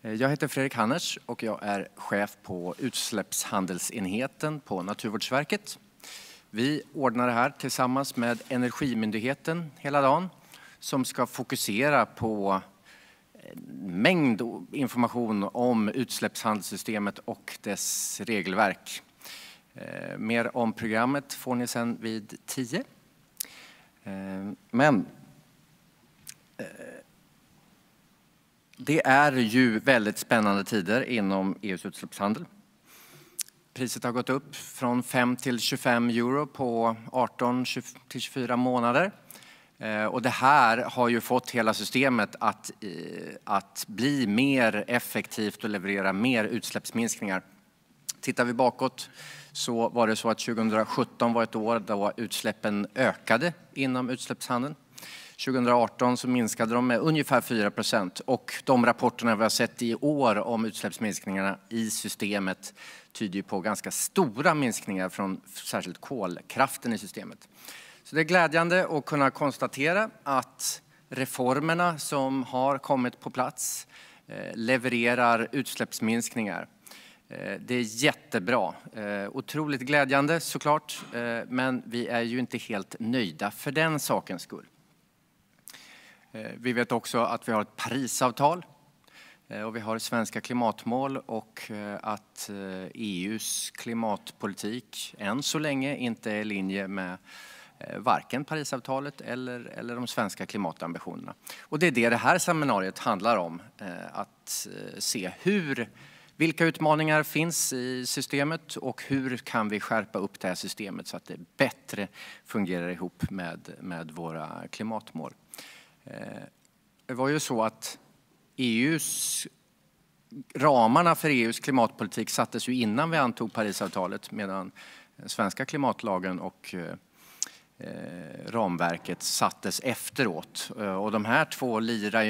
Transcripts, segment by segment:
Jag heter Fredrik Hanners och jag är chef på utsläppshandelsenheten på Naturvårdsverket. Vi ordnar det här tillsammans med Energimyndigheten hela dagen som ska fokusera på en mängd information om utsläppshandelssystemet och dess regelverk. Mer om programmet får ni sedan vid 10. Men det är ju väldigt spännande tider inom EUs utsläppshandel. Priset har gått upp från 5 till 25 euro på 18 till 24 månader. Och det här har ju fått hela systemet att bli mer effektivt och leverera mer utsläppsminskningar. Tittar vi bakåt så var det så att 2017 var ett år då utsläppen ökade inom utsläppshandeln. 2018 så minskade de med ungefär 4% och de rapporterna vi har sett i år om utsläppsminskningarna i systemet tyder på ganska stora minskningar från särskilt kolkraften i systemet. Så det är glädjande att kunna konstatera att reformerna som har kommit på plats levererar utsläppsminskningar. Det är jättebra, otroligt glädjande såklart, men vi är ju inte helt nöjda för den sakens skull. Vi vet också att vi har ett Parisavtal och vi har svenska klimatmål och att EUs klimatpolitik än så länge inte är i linje med varken Parisavtalet eller de svenska klimatambitionerna. Och det är det här seminariet handlar om, att se vilka utmaningar finns i systemet och hur kan vi skärpa upp det här systemet så att det bättre fungerar ihop med våra klimatmål. Det var ju så att ramarna för EUs klimatpolitik sattes ju innan vi antog Parisavtalet, medan den svenska klimatlagen och ramverket sattes efteråt. Och de här två lirar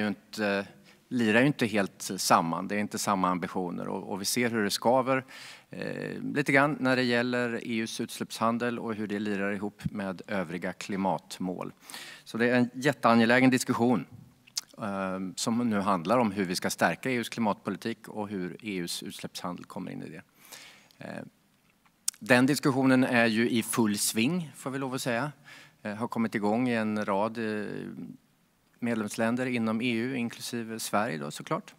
ju inte helt samman. Det är inte samma ambitioner och vi ser hur det skaver lite grann när det gäller EUs utsläppshandel och hur det lirar ihop med övriga klimatmål. Så det är en jätteangelägen diskussion som nu handlar om hur vi ska stärka EUs klimatpolitik och hur EUs utsläppshandel kommer in i det. Den diskussionen är ju i full sving, får vi lov att säga. Har kommit igång i en rad medlemsländer inom EU, inklusive Sverige då såklart.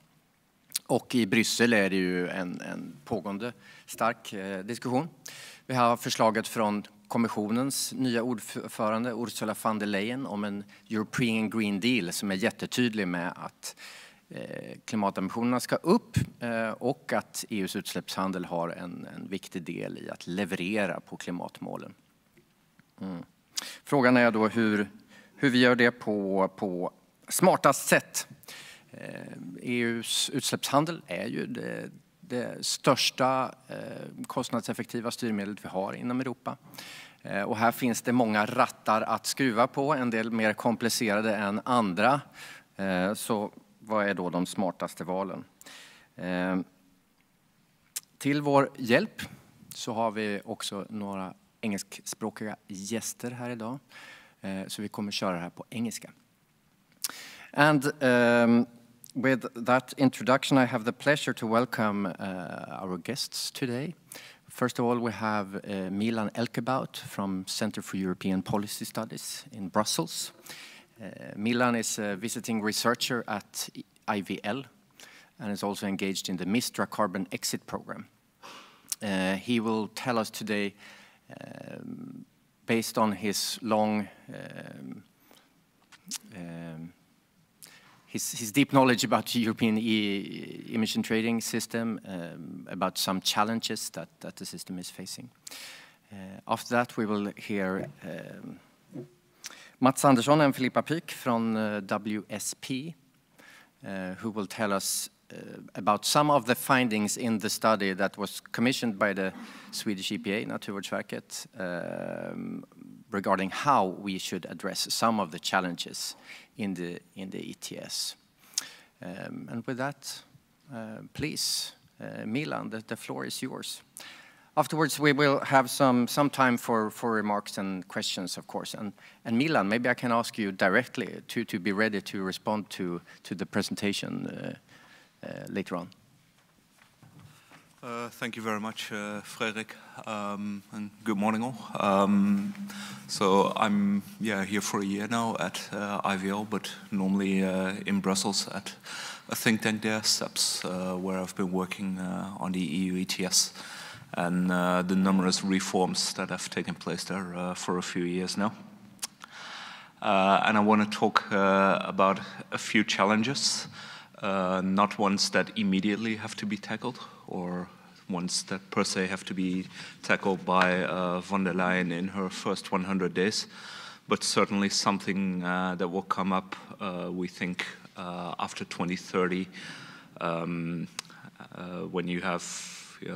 Och i Bryssel är det ju en pågående stark diskussion. Vi har förslaget från kommissionens nya ordförande Ursula von der Leyen om en European Green Deal som är jättetydlig med att klimatambitionerna ska upp och att EUs utsläppshandel har en viktig del i att leverera på klimatmålen. Frågan är då hur vi gör det på smartast sätt. EUs utsläppshandel är ju det största kostnadseffektiva styrmedlet vi har inom Europa. Och här finns det många rattar att skruva på, en del mer komplicerade än andra. Så vad är då de smartaste valen? Till vår hjälp så har vi också några engelskspråkiga gäster här idag. Så vi kommer köra det här på engelska. And with that introduction, I have the pleasure to welcome our guests today. First of all, we have Milan Elkerbout from Center for European Policy Studies in Brussels. Milan is a visiting researcher at IVL and is also engaged in the Mistra carbon exit program. He will tell us today, based on his long his deep knowledge about the European emission trading system, about some challenges that the system is facing. After that we will hear Mats Andersson and Filippa Pyk from WSP, who will tell us about some of the findings in the study that was commissioned by the Swedish EPA, Naturvårdsverket, regarding how we should address some of the challenges in the ETS. And with that, please, Milan, the floor is yours. Afterwards, we will have some time for remarks and questions, of course. And Milan, maybe I can ask you directly to be ready to respond to the presentation later on. Thank you very much, Frederik, and good morning all. So I'm here for a year now at IVL, but normally in Brussels at a think tank there, SEPS, where I've been working on the EU ETS and the numerous reforms that have taken place there for a few years now. And I want to talk about a few challenges, not ones that immediately have to be tackled or ones that per se have to be tackled by von der Leyen in her first 100 days, but certainly something that will come up, we think, after 2030, when you have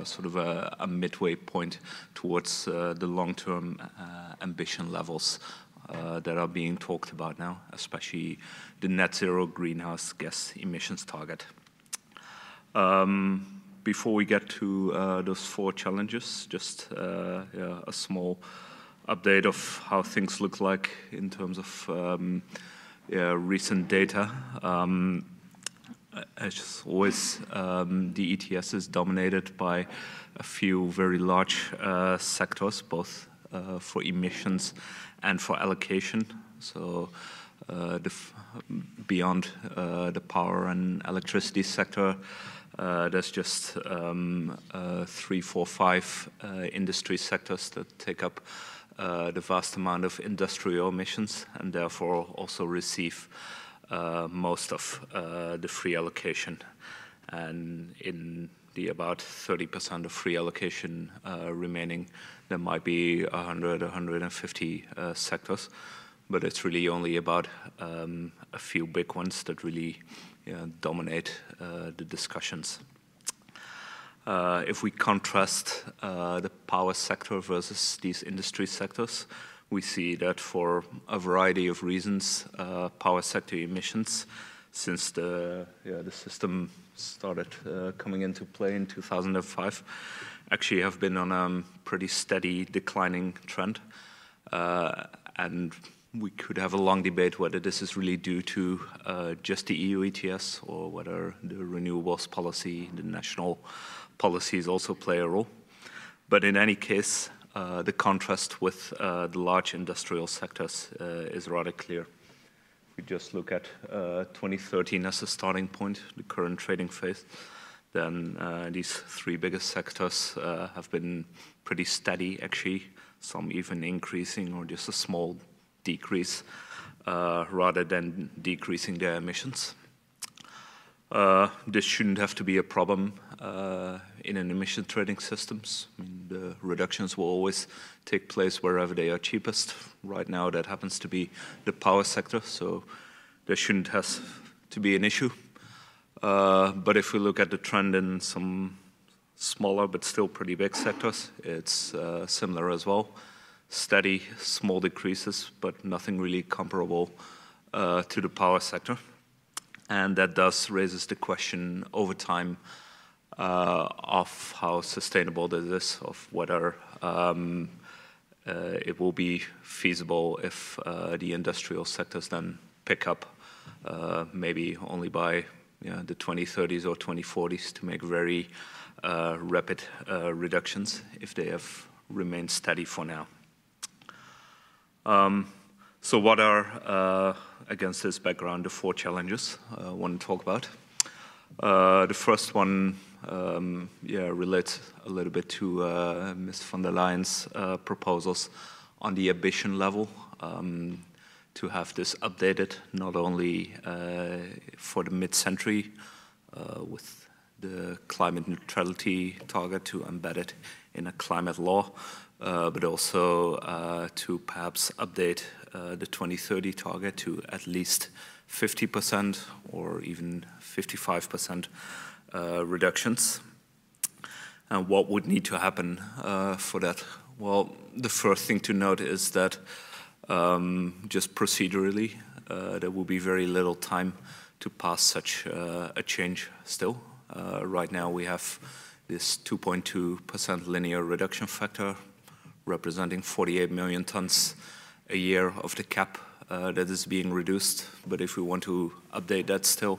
sort of a midway point towards the long-term ambition levels that are being talked about now, especially the net zero greenhouse gas emissions target. Before we get to those 4 challenges, just a small update of how things look like in terms of recent data. As always, the ETS is dominated by a few very large sectors, both for emissions and for allocation. So beyond the power and electricity sector, there's just 3, 4, 5 industry sectors that take up the vast amount of industrial emissions and therefore also receive most of the free allocation. And in the about 30% of free allocation remaining, there might be 100, 150 sectors, but it's really only about a few big ones that really dominate the discussions. If we contrast the power sector versus these industry sectors, we see that for a variety of reasons, power sector emissions, since the system started coming into play in 2005, actually have been on a pretty steady declining trend. And we could have a long debate whether this is really due to just the EU ETS or whether the renewables policy, the national policies also play a role. But in any case, the contrast with the large industrial sectors is rather clear. If we just look at 2013 as a starting point, the current trading phase, then these 3 biggest sectors have been pretty steady, actually, some even increasing or just a small decrease rather than decreasing their emissions. This shouldn't have to be a problem in an emission trading systems. I mean, the reductions will always take place wherever they are cheapest. Right now that happens to be the power sector, so there shouldn't have to be an issue. But if we look at the trend in some smaller but still pretty big sectors, it's similar as well. Steady, small decreases, but nothing really comparable to the power sector. And that does raises the question over time of how sustainable this is, of whether it will be feasible if the industrial sectors then pick up maybe only by the 2030s or 2040s to make very rapid reductions if they have remained steady for now. So what are, against this background, the 4 challenges I want to talk about? The first one relates a little bit to Ms. von der Leyen's proposals on the ambition level to have this updated not only for the mid-century with the climate neutrality target to embed it in a climate law, but also to perhaps update the 2030 target to at least 50% or even 55% reductions. And what would need to happen for that? Well, the first thing to note is that just procedurally, there will be very little time to pass such a change still. Right now we have this 2.2% linear reduction factor representing 48 million tons a year of the cap that is being reduced. But if we want to update that still,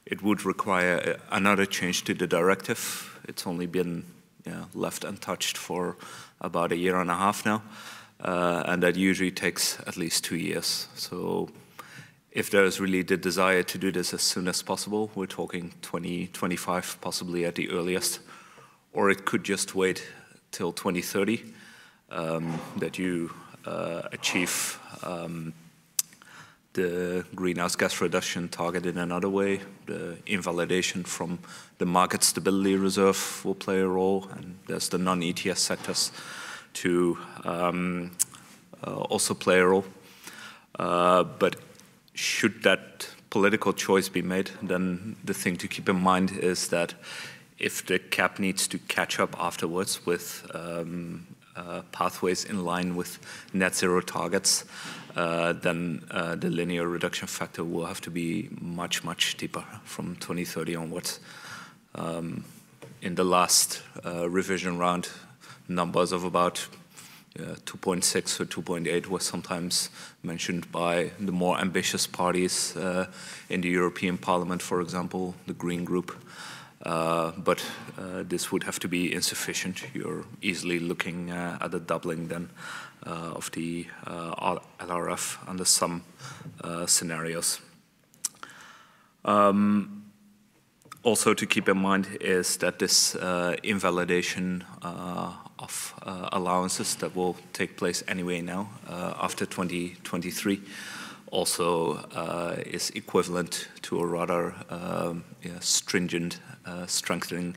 it would require another change to the directive. It's only been left untouched for about 1.5 years now, and that usually takes at least 2 years. So if there's really the desire to do this as soon as possible, we're talking 2025 possibly at the earliest, or it could just wait till 2030 that you achieve the greenhouse gas reduction target in another way. The invalidation from the market stability reserve will play a role, and there's the non-ETS sectors to also play a role. But should that political choice be made, then the thing to keep in mind is that if the cap needs to catch up afterwards with pathways in line with net zero targets, then the linear reduction factor will have to be much, much steeper from 2030 onwards. In the last revision round, numbers of about 2.6 or 2.8 was sometimes mentioned by the more ambitious parties in the European Parliament, for example, the Green Group. But this would have to be insufficient. You're easily looking at a doubling then of the LRF under some scenarios. Also to keep in mind is that this invalidation of allowances that will take place anyway now after 2023 also is equivalent to a rather stringent strengthening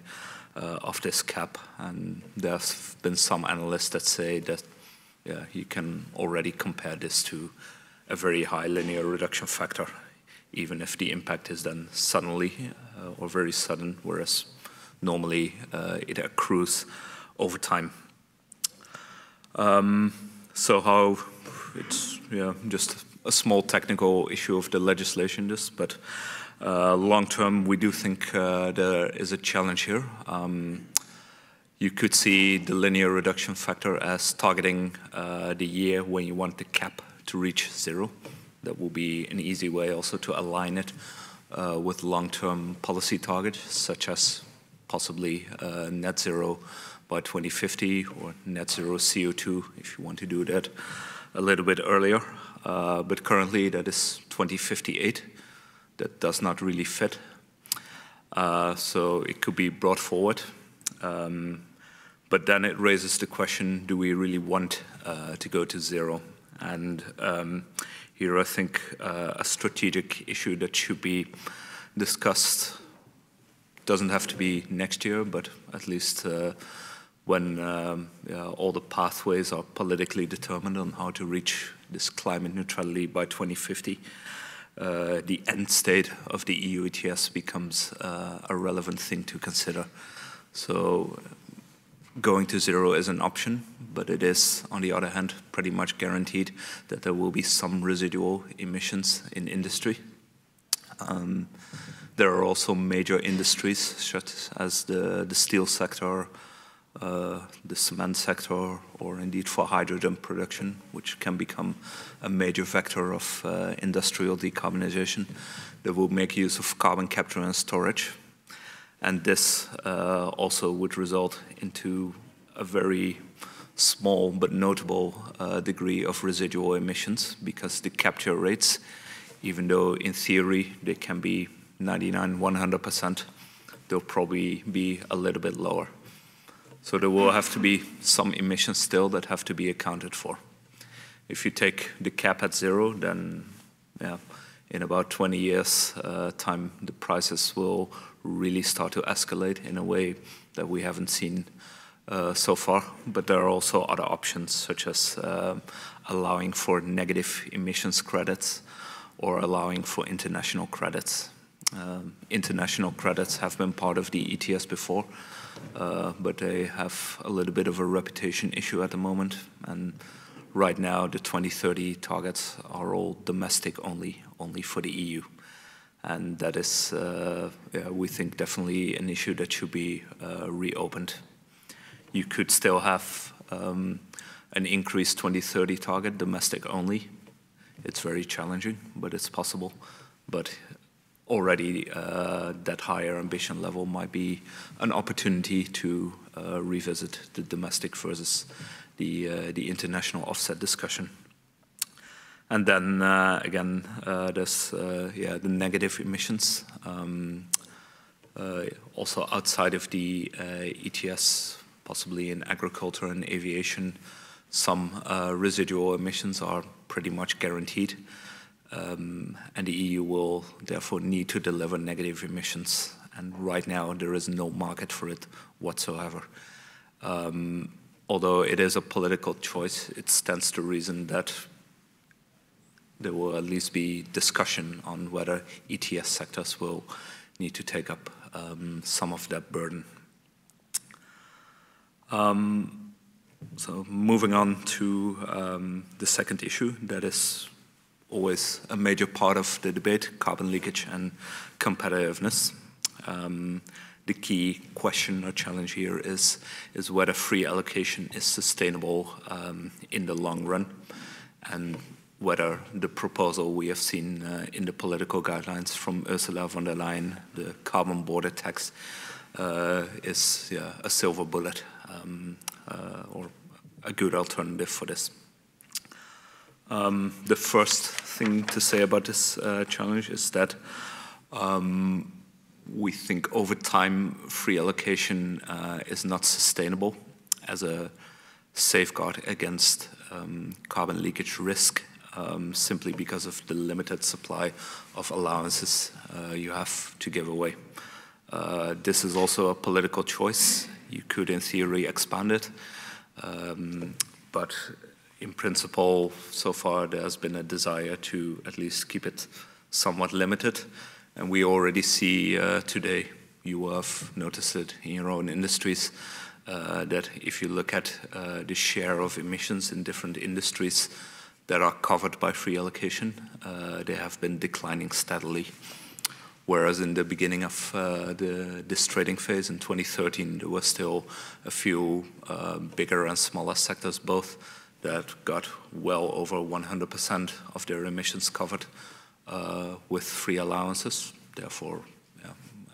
of this cap. And there's been some analysts that say that you can already compare this to a very high linear reduction factor, even if the impact is then suddenly or very sudden, whereas normally it accrues over time. So how it's just a small technical issue of the legislation, but long term we do think there is a challenge here. You could see the linear reduction factor as targeting the year when you want the cap to reach zero. That will be an easy way also to align it with long-term policy targets, such as possibly net zero by 2050 or net zero CO2 if you want to do that a little bit earlier. But currently that is 2058. That does not really fit. So it could be brought forward. But then it raises the question, do we really want to go to zero? And here I think a strategic issue that should be discussed doesn't have to be next year, but at least when all the pathways are politically determined on how to reach this climate neutrality by 2050, the end state of the EU ETS becomes a relevant thing to consider. So going to zero is an option, but it is, on the other hand, pretty much guaranteed that there will be some residual emissions in industry. There are also major industries, such as the steel sector, the cement sector, or indeed for hydrogen production, which can become a major vector of industrial decarbonization that will make use of carbon capture and storage. And this also would result into a very small but notable degree of residual emissions, because the capture rates, even though in theory they can be 99, 100%, they'll probably be a little bit lower. So there will have to be some emissions still that have to be accounted for. If you take the cap at zero, then in about 20 years' time, the prices will really start to escalate in a way that we haven't seen so far. But there are also other options, such as allowing for negative emissions credits or allowing for international credits. International credits have been part of the ETS before, but they have a little bit of a reputation issue at the moment. And right now, the 2030 targets are all domestic only for the EU. And that is, we think, definitely an issue that should be reopened. You could still have an increased 2030 target, domestic only. It's very challenging, but it's possible. But already that higher ambition level might be an opportunity to revisit the domestic versus the international offset discussion. And then again, there's the negative emissions. Also outside of the ETS, possibly in agriculture and aviation, some residual emissions are pretty much guaranteed. And the EU will therefore need to deliver negative emissions. And right now there is no market for it whatsoever. Although it is a political choice, it stands to reason that there will at least be discussion on whether ETS sectors will need to take up some of that burden. So moving on to the second issue that is always a major part of the debate, carbon leakage and competitiveness. The key question or challenge here is whether free allocation is sustainable in the long run, and whether the proposal we have seen in the political guidelines from Ursula von der Leyen, the carbon border tax, is a silver bullet or a good alternative for this. The first thing to say about this challenge is that we think over time free allocation is not sustainable as a safeguard against carbon leakage risk, simply because of the limited supply of allowances you have to give away. This is also a political choice. You could in theory expand it, but in principle, so far there has been a desire to at least keep it somewhat limited. And we already see today, you have noticed it in your own industries, that if you look at the share of emissions in different industries that are covered by free allocation, they have been declining steadily. Whereas in the beginning of this trading phase in 2013, there were still a few bigger and smaller sectors both that got well over 100% of their emissions covered with free allowances, therefore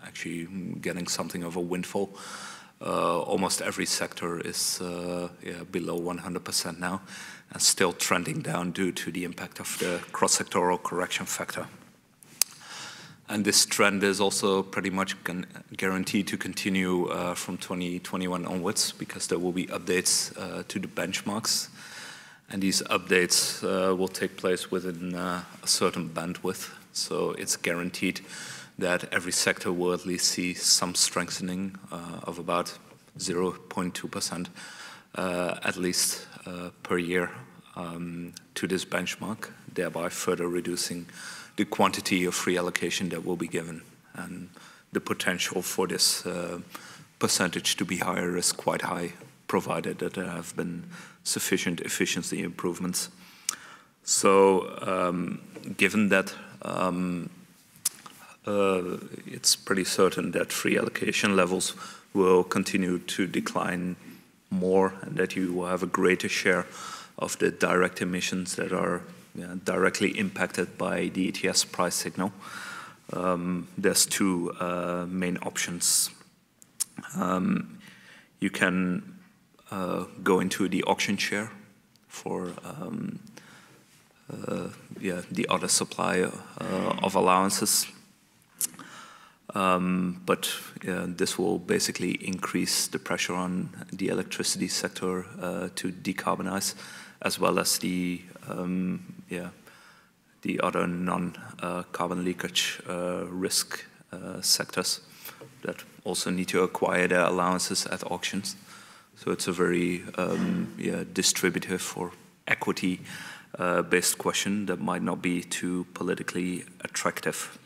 actually getting something of a windfall. Almost every sector is below 100% now, and still trending down due to the impact of the cross-sectoral correction factor. And this trend is also pretty much guaranteed to continue from 2021 onwards, because there will be updates to the benchmarks. And these updates will take place within a certain bandwidth. So it's guaranteed that every sector will at least see some strengthening of about 0.2% at least per year to this benchmark, thereby further reducing the quantity of free allocation that will be given. And the potential for this percentage to be higher is quite high, provided that there have been sufficient efficiency improvements. So given that it's pretty certain that free allocation levels will continue to decline more, and that you will have a greater share of the direct emissions that are directly impacted by the ETS price signal, there's two main options. You can go into the auction share for the other supply of allowances, but this will basically increase the pressure on the electricity sector to decarbonize, as well as the other non-carbon leakage risk sectors that also need to acquire their allowances at auctions. So it's a very distributive or equity-based question that might not be too politically attractive.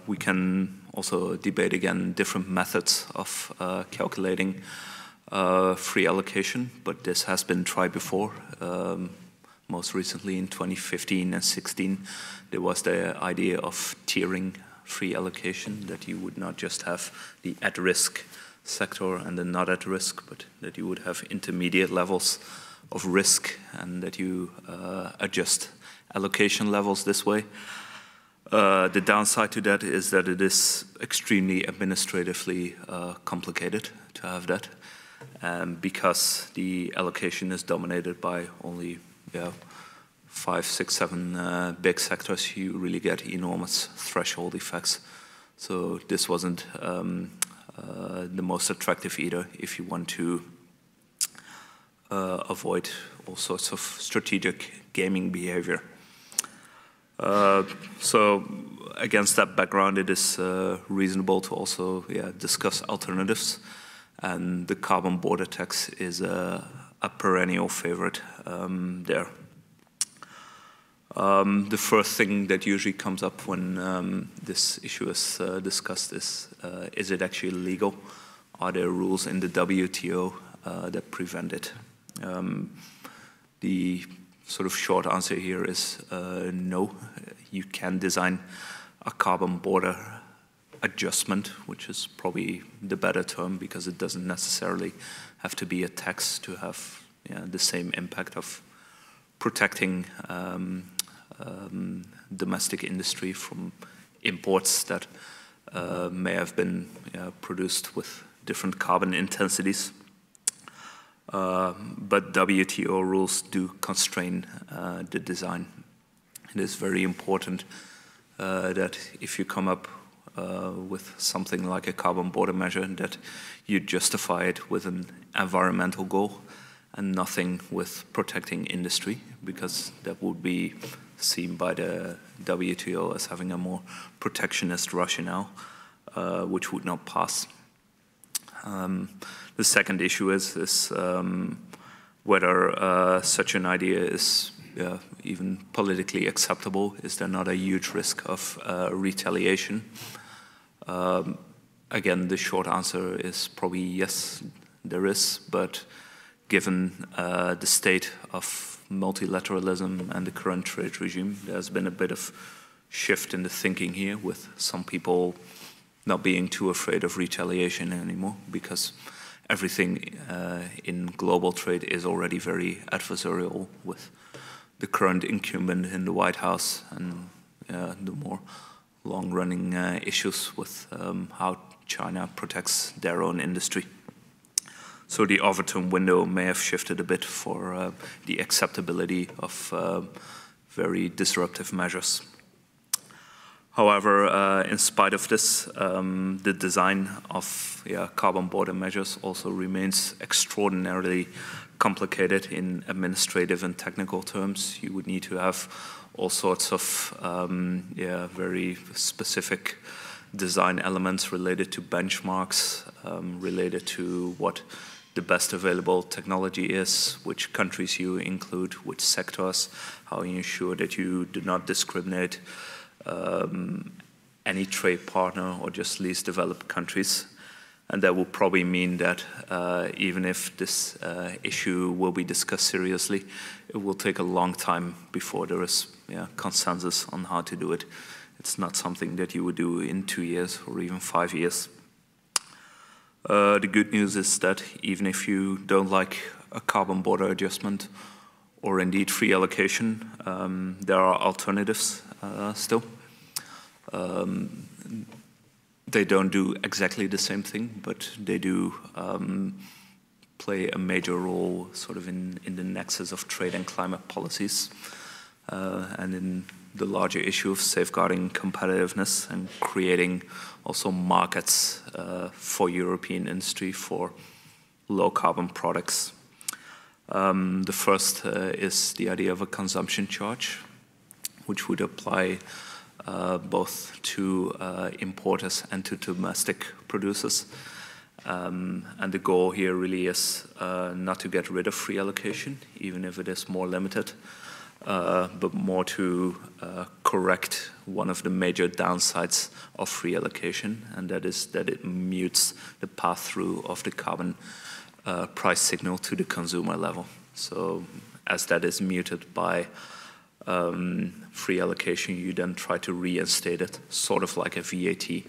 We can also debate again different methods of calculating free allocation, but this has been tried before. Most recently in 2015 and 16, there was the idea of tiering free allocation, that you would not just have the at-risk sector and the not at risk, but that you would have intermediate levels of risk, and that you adjust allocation levels this way. The downside to that is that it is extremely administratively complicated to have that, because the allocation is dominated by only 5, 6, 7 big sectors. You really get enormous threshold effects. So this wasn't the most attractive either if you want to avoid all sorts of strategic gaming behavior. So against that background, it is reasonable to also discuss alternatives. And the carbon border tax is a perennial favorite there. The first thing that usually comes up when this issue is discussed is it actually legal? Are there rules in the WTO that prevent it? The sort of short answer here is no. You can design a carbon border adjustment, which is probably the better term because it doesn't necessarily have to be a tax to have the same impact of protecting domestic industry from imports that may have been produced with different carbon intensities. But WTO rules do constrain the design. It is very important that if you come up with something like a carbon border measure, that you justify it with an environmental goal and nothing with protecting industry, because that would be seen by the WTO as having a more protectionist rationale, which would not pass. The second issue is whether such an idea is even politically acceptable. Is there not a huge risk of retaliation? Again, the short answer is probably yes, there is, but given the state of multilateralism and the current trade regime, there's been a bit of shift in the thinking here, with some people not being too afraid of retaliation anymore, because everything in global trade is already very adversarial, with the current incumbent in the White House and the more long-running issues with how China protects their own industry. So the Overton window may have shifted a bit for the acceptability of very disruptive measures. However, in spite of this, the design of carbon border measures also remains extraordinarily complicated in administrative and technical terms. You would need to have all sorts of very specific design elements related to benchmarks, related to what the best available technology is, which countries you include, which sectors, how you ensure that you do not discriminate any trade partner or just least developed countries. And that will probably mean that even if this issue will be discussed seriously, it will take a long time before there is consensus on how to do it. It's not something that you would do in 2 years or even 5 years. The good news is that even if you don't like a carbon border adjustment or indeed free allocation, there are alternatives still. They don't do exactly the same thing, but they do play a major role sort of in the nexus of trade and climate policies, and in the larger issue of safeguarding competitiveness and creating also markets for European industry for low carbon products. The first is the idea of a consumption charge, which would apply both to importers and to domestic producers. And the goal here really is not to get rid of free allocation, even if it is more limited, but more to correct one of the major downsides of free allocation, and that is that it mutes the pass-through of the carbon price signal to the consumer level. So as that is muted by free allocation, you then try to reinstate it, sort of like a VAT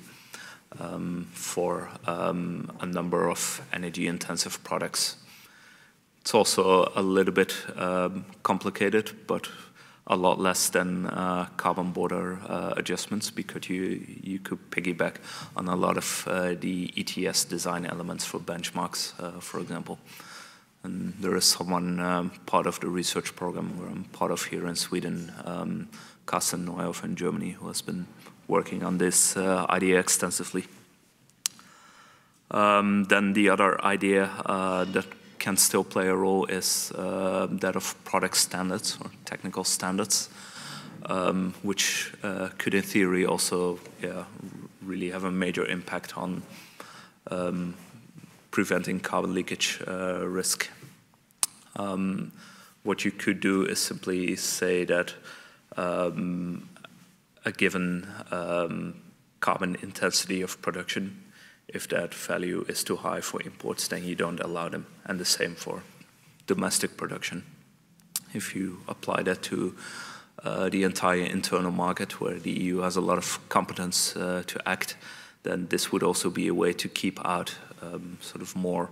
for a number of energy-intensive products. It's also a little bit complicated, but a lot less than carbon border adjustments, because you could piggyback on a lot of the ETS design elements for benchmarks, for example. And there is someone part of the research program where I'm part of here in Sweden, Carsten Neuhoff in Germany, who has been working on this idea extensively. Then the other idea that can still play a role is that of product standards or technical standards, which could in theory also really have a major impact on preventing carbon leakage risk. What you could do is simply say that a given carbon intensity of production, if that value is too high for imports, then you don't allow them, and the same for domestic production. If you apply that to the entire internal market, where the EU has a lot of competence to act, then this would also be a way to keep out sort of more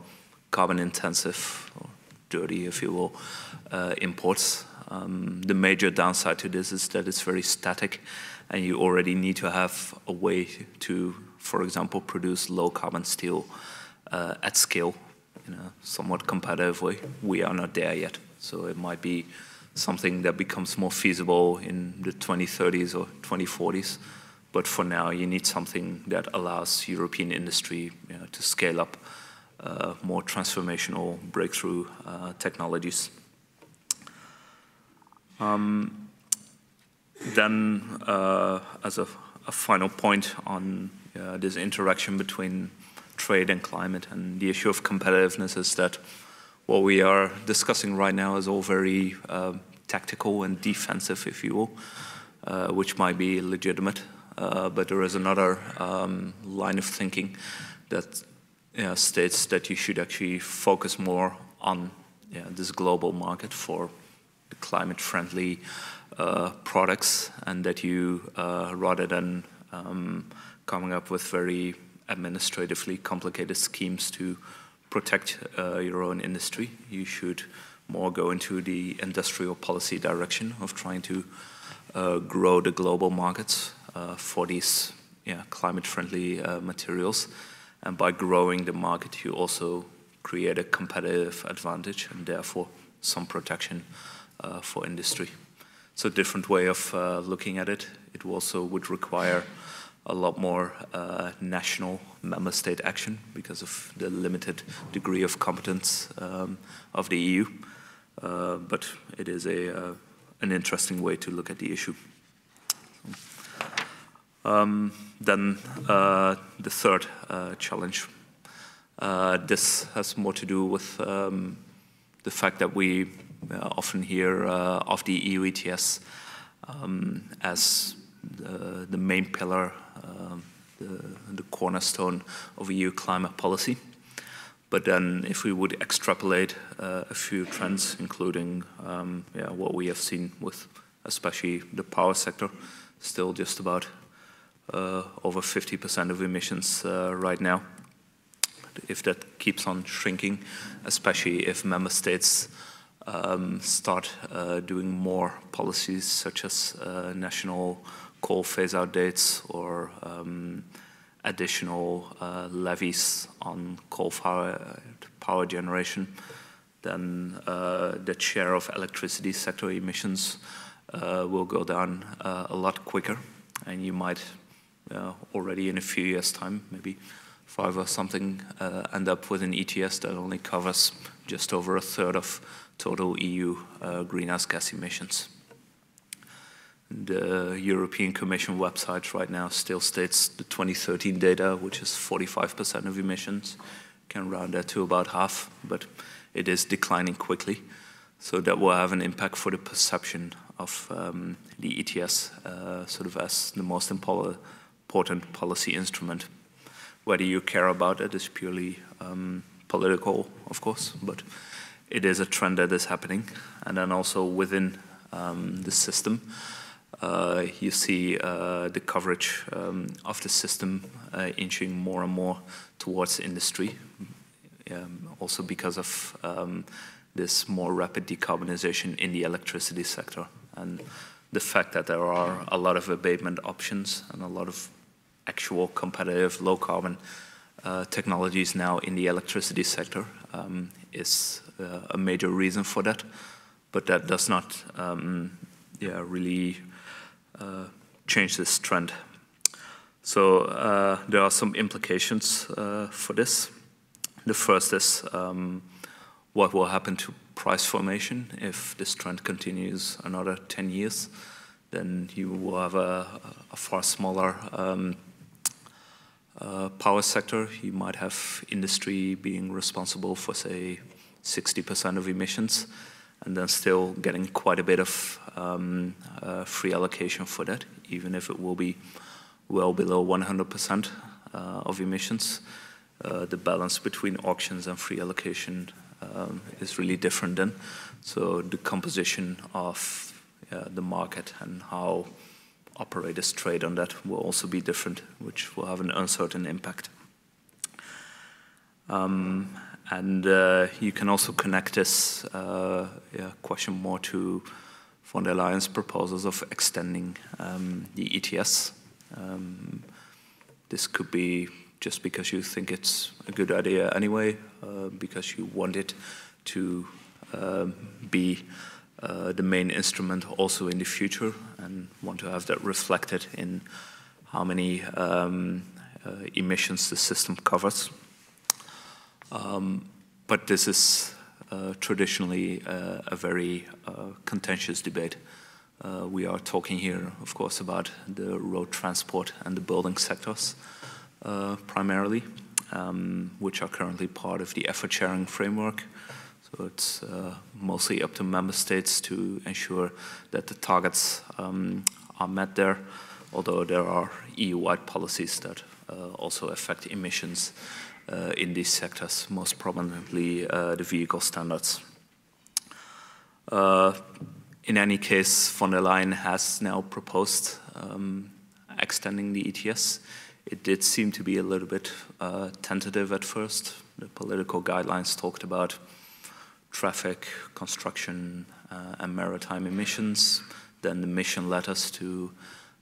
carbon-intensive, or dirty, if you will, imports. The major downside to this is that it's very static, and you already need to have a way to, for example, produce low-carbon steel at scale in a somewhat competitive way. We are not there yet, so it might be something that becomes more feasible in the 2030s or 2040s. But for now, you need something that allows European industry to scale up more transformational breakthrough technologies. Then, as a final point on this interaction between trade and climate and the issue of competitiveness, is that what we are discussing right now is all very tactical and defensive, if you will, which might be legitimate. But there is another line of thinking that states that you should actually focus more on this global market for the climate-friendly products, and that you, rather than coming up with very administratively complicated schemes to protect your own industry, you should more go into the industrial policy direction of trying to grow the global markets for these climate-friendly materials. And by growing the market, you also create a competitive advantage and therefore some protection for industry. So a different way of looking at it. It also would require a lot more national member state action because of the limited degree of competence of the EU. But it is an interesting way to look at the issue. Then the third challenge. This has more to do with the fact that we often hear of the EU ETS as the main pillar, the cornerstone of EU climate policy. But then if we would extrapolate a few trends, including what we have seen with especially the power sector, still just about over 50% of emissions right now. If that keeps on shrinking, especially if member states start doing more policies such as national coal phase-out dates or additional levies on coal-fired power generation, then the share of electricity sector emissions will go down a lot quicker, and you might already in a few years' time, maybe 5 or something, end up with an ETS that only covers just over a third of total EU greenhouse gas emissions. The European Commission website right now still states the 2013 data, which is 45% of emissions. Can round that to about half, but it is declining quickly. So that will have an impact for the perception of the ETS sort of as the most important policy instrument. Whether you care about it is purely political, of course, but it is a trend that is happening. And then also within the system, you see the coverage of the system inching more and more towards industry, also because of this more rapid decarbonization in the electricity sector. And the fact that there are a lot of abatement options and a lot of actual competitive low-carbon technologies now in the electricity sector is a major reason for that. But that does not really change this trend. So there are some implications for this. The first is what will happen to price formation if this trend continues another 10 years. Then you will have a far smaller power sector. You might have industry being responsible for, say, 60% of emissions, and then still getting quite a bit of free allocation for that, even if it will be well below 100% of emissions. The balance between auctions and free allocation is really different then. So the composition of the market and how operators trade on that will also be different, which will have an uncertain impact. And you can also connect this question more to von der Leyen's proposals of extending the ETS. This could be just because you think it's a good idea anyway, because you want it to be the main instrument also in the future and want to have that reflected in how many emissions the system covers. But this is traditionally a very contentious debate. We are talking here, of course, about the road transport and the building sectors primarily, which are currently part of the effort-sharing framework. So it's mostly up to member states to ensure that the targets are met there, although there are EU-wide policies that also affect emissions in these sectors, most prominently the vehicle standards. In any case, von der Leyen has now proposed extending the ETS. It did seem to be a little bit tentative at first. The political guidelines talked about traffic, construction, and maritime emissions. Then the mission letters to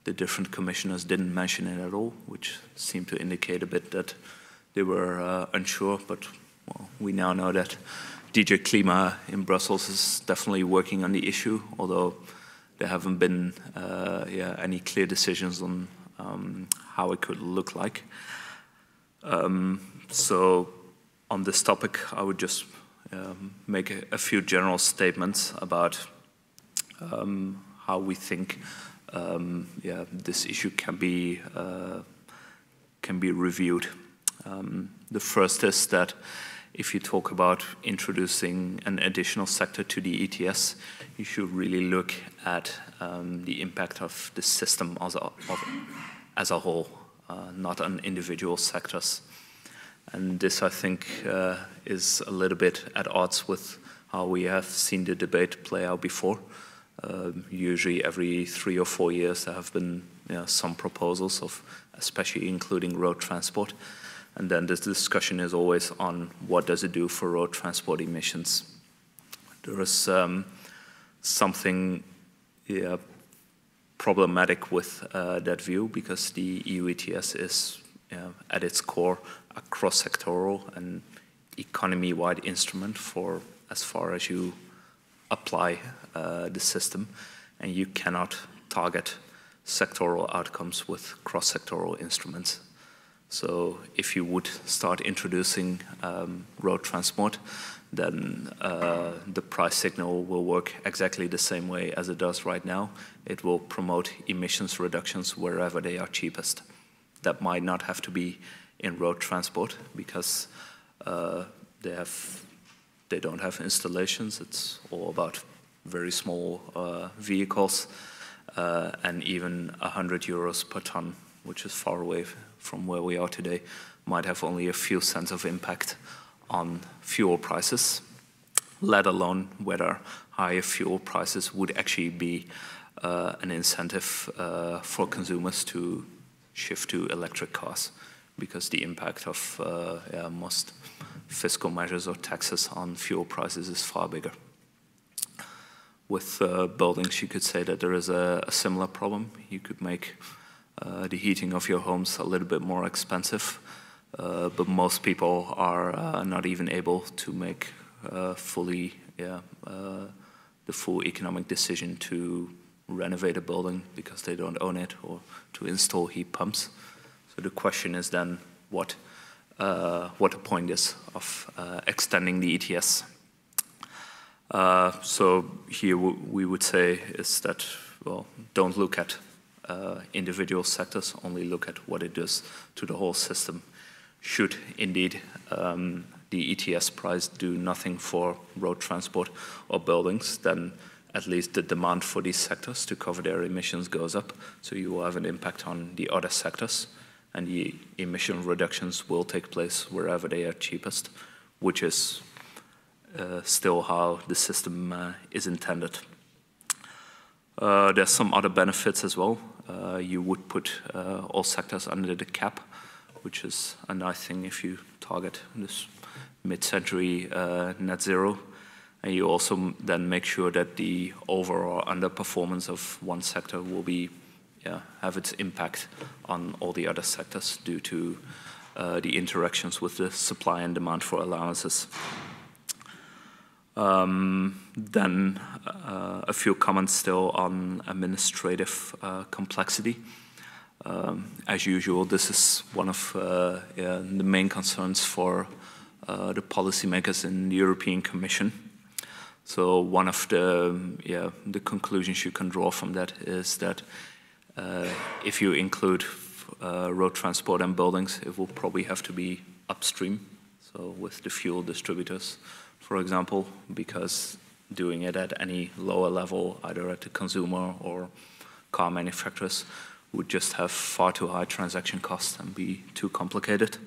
the different commissioners didn't mention it at all, which seemed to indicate a bit that they were unsure. But well, we now know that DG Klima in Brussels is definitely working on the issue, although there haven't been any clear decisions on how it could look like. So on this topic, I would just make a few general statements about how we think this issue can be reviewed. The first is that if you talk about introducing an additional sector to the ETS, you should really look at the impact of the system as a whole, not on individual sectors. And this, I think, is a little bit at odds with how we have seen the debate play out before. Usually every 3 or 4 years there have been some proposals of, especially including road transport. And then this discussion is always on what does it do for road transport emissions. There is something problematic with that view, because the EU ETS is at its core a cross-sectoral and economy-wide instrument for as far as you apply the system, and you cannot target sectoral outcomes with cross-sectoral instruments. So if you would start introducing road transport, then the price signal will work exactly the same way as it does right now. It will promote emissions reductions wherever they are cheapest. That might not have to be in road transport, because they don't have installations. It's all about very small vehicles, and even 100 euros per ton, which is far away from where we are today, might have only a few cents of impact on fuel prices, let alone whether higher fuel prices would actually be an incentive for consumers to shift to electric cars, because the impact of most fiscal measures or taxes on fuel prices is far bigger. with buildings, you could say that there is a similar problem. You could make the heating of your homes a little bit more expensive, but most people are not even able to make the full economic decision to renovate a building because they don't own it, or to install heat pumps. So the question is then what the point is of extending the ETS. So here we would say is that, well, don't look at individual sectors, only look at what it does to the whole system. Should indeed the ETS price do nothing for road transport or buildings, then at least the demand for these sectors to cover their emissions goes up, so you will have an impact on the other sectors, and the emission reductions will take place wherever they are cheapest, which is still how the system is intended. There's some other benefits as well. You would put all sectors under the cap, which is a nice thing if you target this mid-century net zero. And you also then make sure that the over or underperformance of one sector will be, have its impact on all the other sectors due to the interactions with the supply and demand for allowances. Then a few comments still on administrative complexity. As usual, this is one of the main concerns for the policymakers in the European Commission. So one of the conclusions you can draw from that is that if you include road transport and buildings, it will probably have to be upstream, so with the fuel distributors, for example, because doing it at any lower level, either at the consumer or car manufacturers, would just have far too high transaction costs and be too complicated.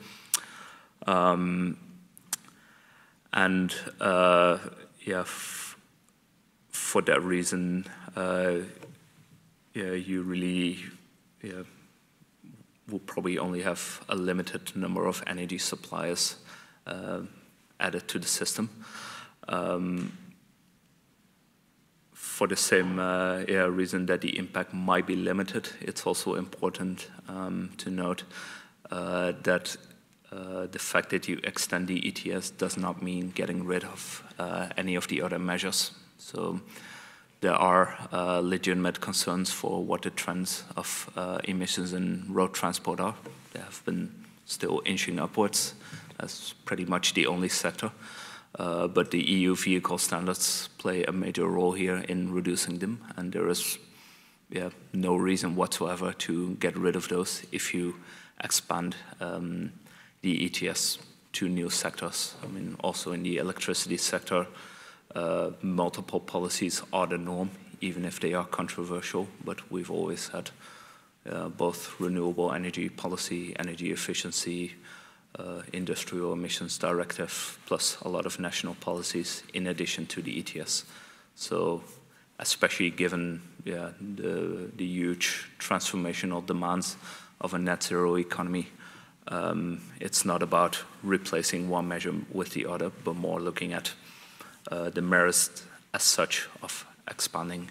For that reason, you really will probably only have a limited number of energy suppliers added to the system. For the same reason that the impact might be limited, it's also important to note that the fact that you extend the ETS does not mean getting rid of any of the other measures. So there are legitimate concerns for what the trends of emissions in road transport are. They have been still inching upwards. That's pretty much the only sector. But the EU vehicle standards play a major role here in reducing them, and there is no reason whatsoever to get rid of those if you expand the ETS to new sectors. I mean, also in the electricity sector, multiple policies are the norm, even if they are controversial, but we've always had both renewable energy policy, energy efficiency, industrial emissions directive, plus a lot of national policies in addition to the ETS. So especially given the huge transformational demands of a net zero economy, it's not about replacing one measure with the other, but more looking at the merits as such of expanding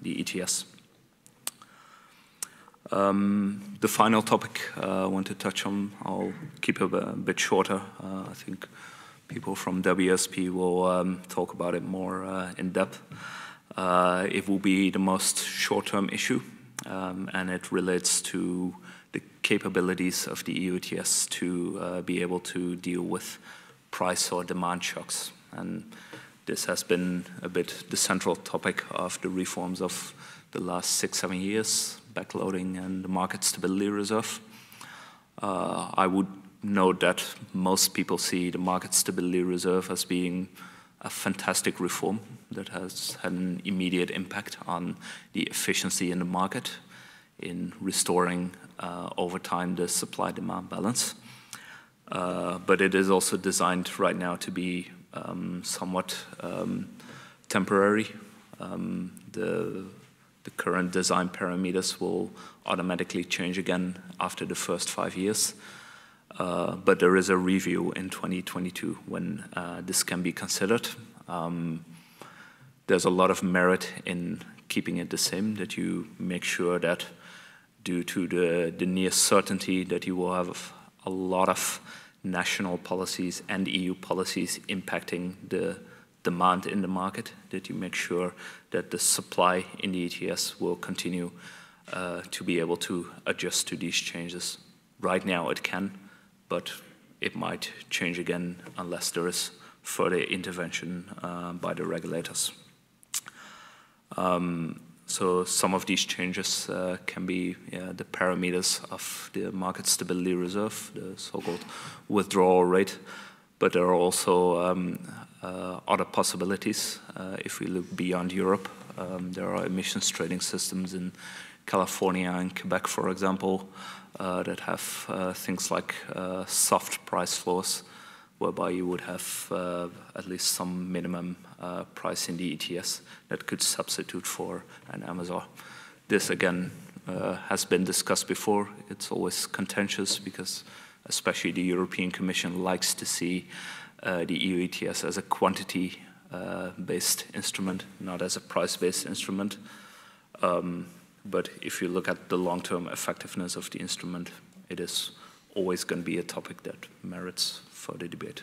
the ETS. The final topic I want to touch on, I'll keep it a bit shorter. I think people from WSP will talk about it more in depth. It will be the most short-term issue, and it relates to the capabilities of the EU ETS to be able to deal with price or demand shocks. And this has been a bit the central topic of the reforms of the last 6-7 years, backloading and the market stability reserve. I would note that most people see the market stability reserve as being a fantastic reform that has had an immediate impact on the efficiency in the market in restoring over time the supply-demand balance. But it is also designed right now to be somewhat temporary. The current design parameters will automatically change again after the first 5 years. But there is a review in 2022 when this can be considered. there's a lot of merit in keeping it the same, that you make sure that due to the near certainty that you will have a lot of national policies and EU policies impacting the demand in the market, that you make sure that the supply in the ETS will continue to be able to adjust to these changes. Right now it can, but it might change again unless there is further intervention by the regulators. So some of these changes can be the parameters of the market stability reserve, the so-called withdrawal rate, but there are also other possibilities. If we look beyond Europe, there are emissions trading systems in California and Quebec, for example, that have things like soft price floors, whereby you would have at least some minimum price in the ETS that could substitute for an MSR. This, again, has been discussed before. It's always contentious because especially the European Commission likes to see the EU ETS as a quantity-based instrument, not as a price-based instrument. But if you look at the long-term effectiveness of the instrument, it is always going to be a topic that merits further debate.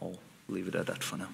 I'll leave it at that for now.